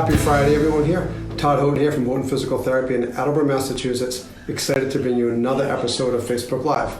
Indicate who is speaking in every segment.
Speaker 1: Happy Friday, everyone here. Todd Houghton here from Houghton Physical Therapy in Attleboro, Massachusetts. Excited to bring you another episode of Facebook Live.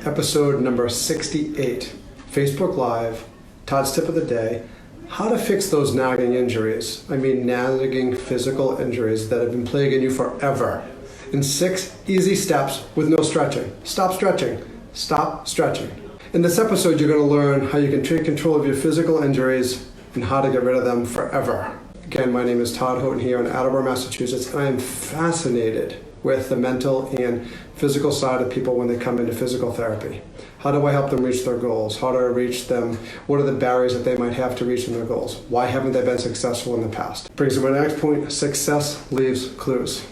Speaker 1: Episode number 68. Facebook Live, Todd's tip of the day, how to fix those nagging injuries. I mean nagging physical injuries that have been plaguing you forever. In 6 easy steps with no stretching. Stop stretching. Stop stretching. In this episode, you're going to learn how you can take control of your physical injuries and how to get rid of them forever. Again, my name is Todd Houghton here in Attleboro, Massachusetts. I am fascinated with the mental and physical side of people when they come into physical therapy. How do I help them reach their goals? How do I reach them? What are the barriers that they might have to reaching their goals? Why haven't they been successful in the past? Brings me to my next point, success leaves clues.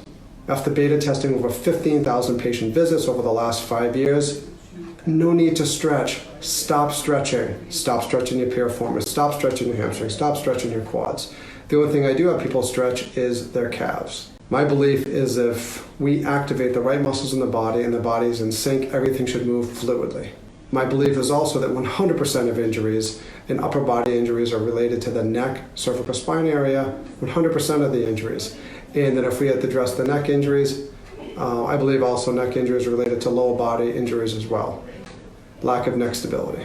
Speaker 1: After beta testing over 15,000 patient visits over the last 5 years, no need to stretch. Stop stretching. Stop stretching your piriformis. Stop stretching your hamstrings. Stop stretching your quads. The only thing I do have people stretch is their calves. My belief is if we activate the right muscles in the body and the body is in sync, everything should move fluidly. My belief is also that 100% of injuries and upper body injuries are related to the neck, cervical spine area, 100% of the injuries. And that if we had to address the neck injuries, I believe also neck injuries are related to lower body injuries as well. Lack of neck stability.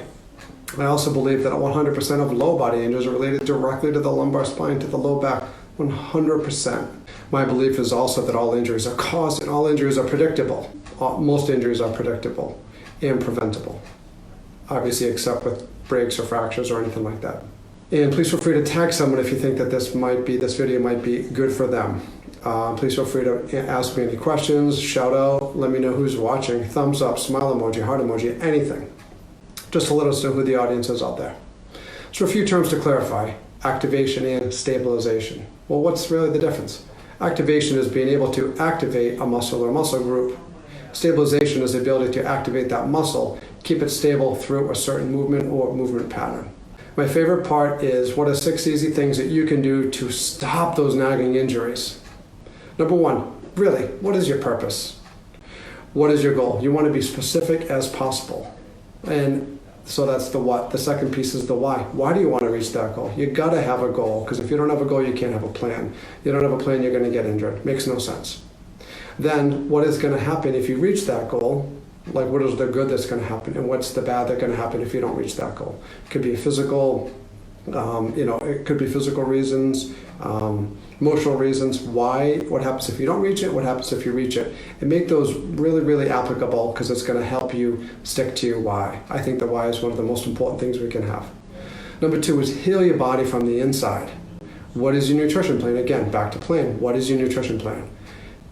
Speaker 1: I also believe that 100% of low body injuries are related directly to the lumbar spine, to the low back, 100%. My belief is also that all injuries are caused and all injuries are predictable. Most injuries are predictable and preventable, obviously except with breaks or fractures or anything like that. And please feel free to tag someone if you think that this video might be good for them. Please feel free to ask me any questions, shout out, let me know who's watching, thumbs up, smile emoji, heart emoji, anything. Just to let us know who the audience is out there. So a few terms to clarify, activation and stabilization. Well, what's really the difference? Activation is being able to activate a muscle or muscle group. Stabilization is the ability to activate that muscle, keep it stable through a certain movement or movement pattern. My favorite part is what are 6 easy things that you can do to stop those nagging injuries. Number 1, really, what is your purpose? What is your goal? You want to be specific as possible. And so that's the what. The second piece is the why. Why do you want to reach that goal? You got to have a goal, because if you don't have a goal, you can't have a plan. You don't have a plan, you're going to get injured. Makes no sense. Then what is going to happen if you reach that goal? Like, what is the good that's going to happen, and what's the bad that's going to happen if you don't reach that goal? It could be physical, it could be physical reasons, emotional reasons. Why? What happens if you don't reach it? What happens if you reach it? And make those really, really applicable, because it's going to help you stick to your why. I think the why is one of the most important things we can have. Number 2 is heal your body from the inside. What is your nutrition plan? Again, back to plan. What is your nutrition plan?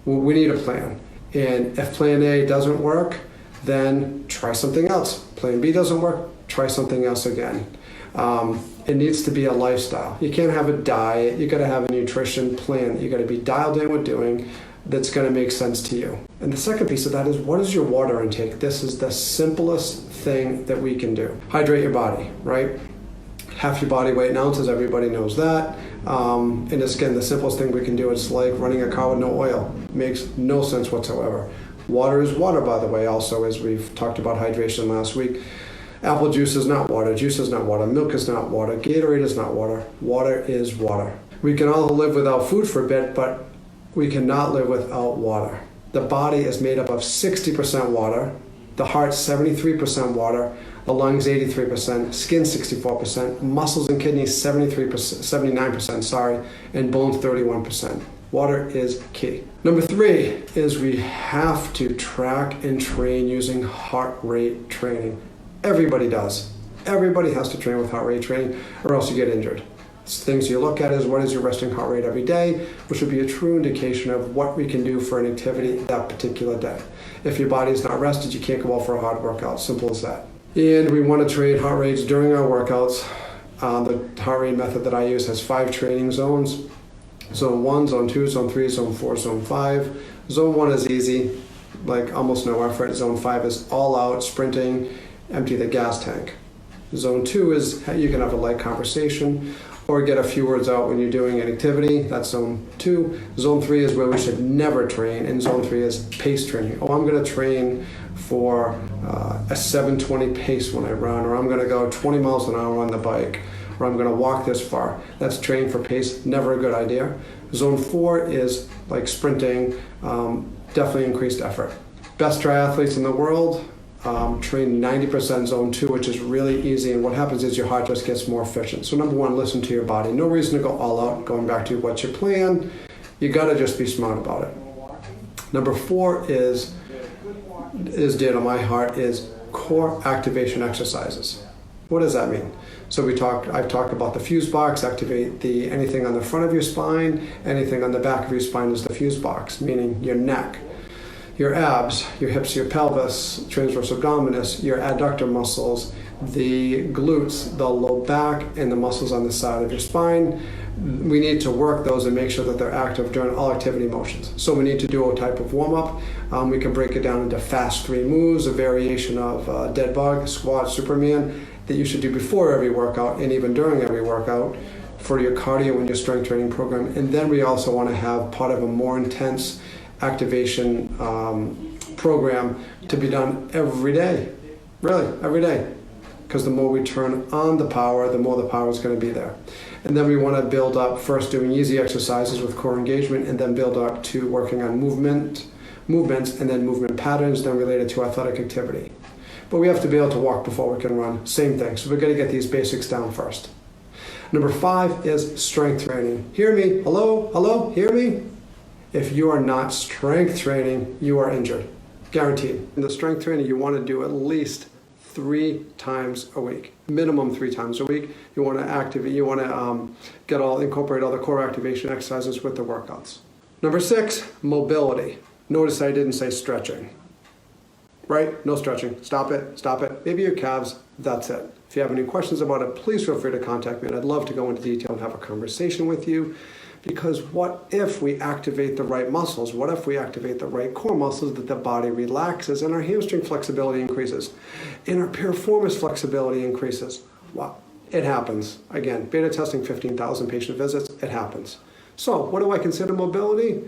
Speaker 1: Well, we need a plan. And if plan A doesn't work, then try something else. Plan B doesn't work, try something else again. It needs to be a lifestyle. You can't have a diet, you gotta have a nutrition plan that you gotta be dialed in with doing that's gonna make sense to you. And the second piece of that is, what is your water intake? This is the simplest thing that we can do. Hydrate your body, right? Half your body weight in ounces, everybody knows that. And it's, again, the simplest thing we can do. It's like running a car with no oil. Makes no sense whatsoever. Water is water, by the way, also, as we've talked about hydration last week. Apple juice is not water, juice is not water, milk is not water, Gatorade is not water. Water is water. We can all live without food for a bit, but we cannot live without water. The body is made up of 60% water, the heart 73% water, the lungs 83%, skin 64%, muscles and kidneys 79%, and bones 31%. Water is key. Number 3 is we have to track and train using heart rate training. Everybody does. Everybody has to train with heart rate training, or else you get injured. Things you look at is, what is your resting heart rate every day, which would be a true indication of what we can do for an activity that particular day. If your body is not rested, you can't go out for a hard workout. Simple as that. And we want to train heart rates during our workouts. The heart rate method that I use has 5 training zones. Zone 1, Zone 2, Zone 3, Zone 4, Zone 5. Zone 1 is easy, like almost no effort. Zone 5 is all out, sprinting, empty the gas tank. Zone 2 is you can have a light conversation or get a few words out when you're doing an activity. That's Zone 2. Zone 3 is where we should never train, and Zone 3 is pace training. Oh, I'm going to train for a 7:20 pace when I run, or I'm going to go 20 miles an hour on the bike, or I'm going to walk this far. That's training for pace, never a good idea. Zone 4 is like sprinting, definitely increased effort. Best triathletes in the world train 90% zone 2, which is really easy, and what happens is your heart just gets more efficient. So number 1, listen to your body. No reason to go all out. Going back to what's your plan, you got to just be smart about it. Number 4 is dear to my heart, is core activation exercises. What does that mean? So I've talked about the fuse box. Activate anything on the front of your spine, anything on the back of your spine is the fuse box, meaning your neck, your abs, your hips, your pelvis, transverse abdominis, your adductor muscles, the glutes, the low back, and the muscles on the side of your spine. We need to work those and make sure that they're active during all activity motions. So we need to do a type of warm-up. We can break it down into fast 3 moves, a variation of dead bug, squat, Superman, that you should do before every workout and even during every workout for your cardio and your strength training program. And then we also want to have part of a more intense activation program to be done every day, really, every day. Because the more we turn on the power, the more the power is going to be there. And then we want to build up, first doing easy exercises with core engagement, and then build up to working on movements, and then movement patterns, then related to athletic activity. But we have to be able to walk before we can run. Same thing. So we've got to get these basics down first. Number 5 is strength training. Hear me? Hello? Hello? Hear me? If you are not strength training, you are injured. Guaranteed. In the strength training, you want to do at least 3 times a week, minimum 3 times a week. You want to activate, you want to incorporate all the core activation exercises with the workouts. Number 6, mobility. Notice I didn't say stretching, right? No stretching. Stop it, stop it. Maybe your calves, that's it. If you have any questions about it, please feel free to contact me, and I'd love to go into detail and have a conversation with you. Because what if we activate the right muscles? What if we activate the right core muscles, that the body relaxes and our hamstring flexibility increases and our piriformis flexibility increases? Wow, it happens. Again, beta testing 15,000 patient visits, it happens. So what do I consider mobility?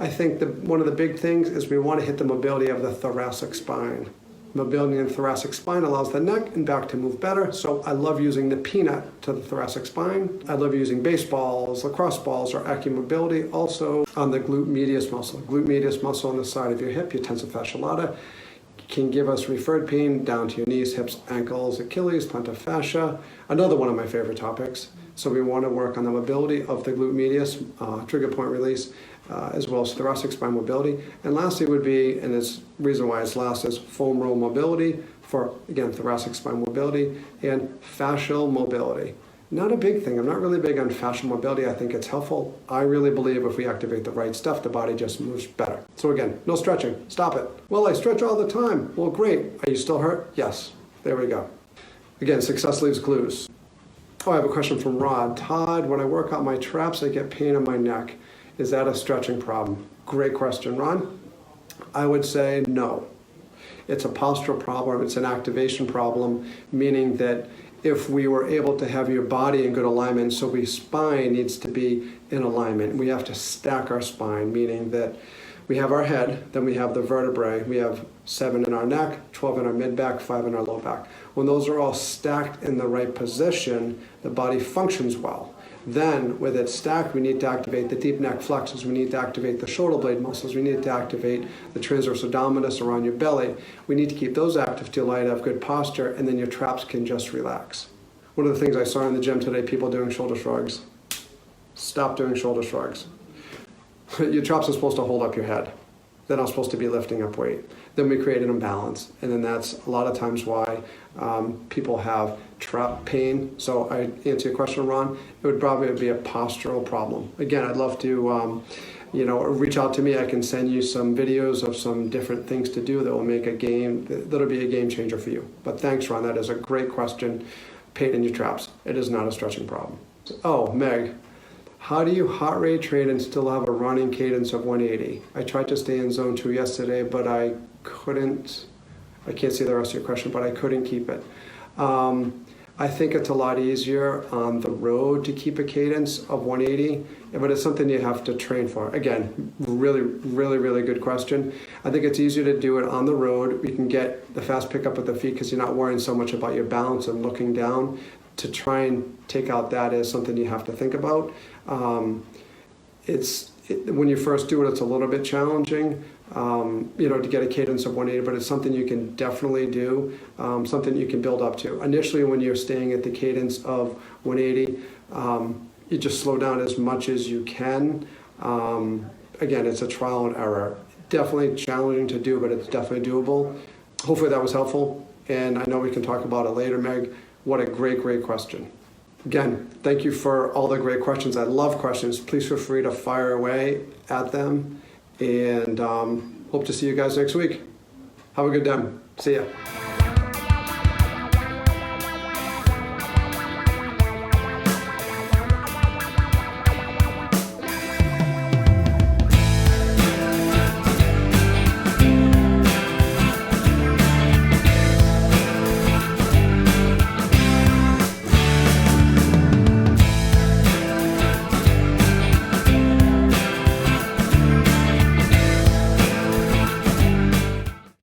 Speaker 1: I think one of the big things is we want to hit the mobility of the thoracic spine. Mobility in the thoracic spine allows the neck and back to move better. So I love using the peanut to the thoracic spine. I love using baseballs, lacrosse balls, or AccuMobility. Also on the glute medius muscle. Glute medius muscle on the side of your hip, your tensor fascia lata, can give us referred pain down to your knees, hips, ankles, Achilles, plantar fascia. Another one of my favorite topics. So we want to work on the mobility of the glute medius, trigger point release, as well as thoracic spine mobility. And lastly would be, and this reason why it's last, is foam roll mobility for, again, thoracic spine mobility, and fascial mobility. Not a big thing. I'm not really big on fascial mobility. I think it's helpful. I really believe if we activate the right stuff, the body just moves better. So again, no stretching. Stop it. Well, I stretch all the time. Well, great. Are you still hurt? Yes. There we go. Again, success leaves clues. Oh, I have a question from Rod. Todd, when I work out my traps, I get pain in my neck. Is that a stretching problem? Great question, Ron. I would say no. It's a postural problem. It's an activation problem, meaning that if we were able to have your body in good alignment, so our spine needs to be in alignment. We have to stack our spine, meaning that we have our head, then we have the vertebrae. We have 7 in our neck, 12 in our mid-back, 5 in our low back. When those are all stacked in the right position, the body functions well. Then, with it stacked, we need to activate the deep neck flexors. We need to activate the shoulder blade muscles. We need to activate the transverse abdominis around your belly. We need to keep those active to allow you to have good posture, and then your traps can just relax. One of the things I saw in the gym today, people doing shoulder shrugs. Stop doing shoulder shrugs. Your traps are supposed to hold up your head. They're not supposed to be lifting up weight. Then we create an imbalance, and then that's a lot of times why people have trap pain. So I answer your question, Ron, it would probably be a postural problem. Again, I'd love to reach out to me. I can send you some videos of some different things to do that will make that'll be a game changer for you. But thanks, Ron, that is a great question. Pain in your traps. It is not a stretching problem. Oh, Meg. How do you heart rate train and still have a running cadence of 180? I tried to stay in zone 2 yesterday, but I can't see the rest of your question, but I couldn't keep it. I think it's a lot easier on the road to keep a cadence of 180, but it's something you have to train for. Again, really, really, really good question. I think it's easier to do it on the road. You can get the fast pickup with the feet because you're not worrying so much about your balance and looking down. To try and take out that is something you have to think about. When you first do it, it's a little bit challenging, to get a cadence of 180, but it's something you can definitely do, something you can build up to. Initially, when you're staying at the cadence of 180, you just slow down as much as you can. Again, it's a trial and error. Definitely challenging to do, but it's definitely doable. Hopefully that was helpful, and I know we can talk about it later, Meg. What a great, great question. Again, thank you for all the great questions. I love questions. Please feel free to fire away at them, and hope to see you guys next week. Have a good day. See ya.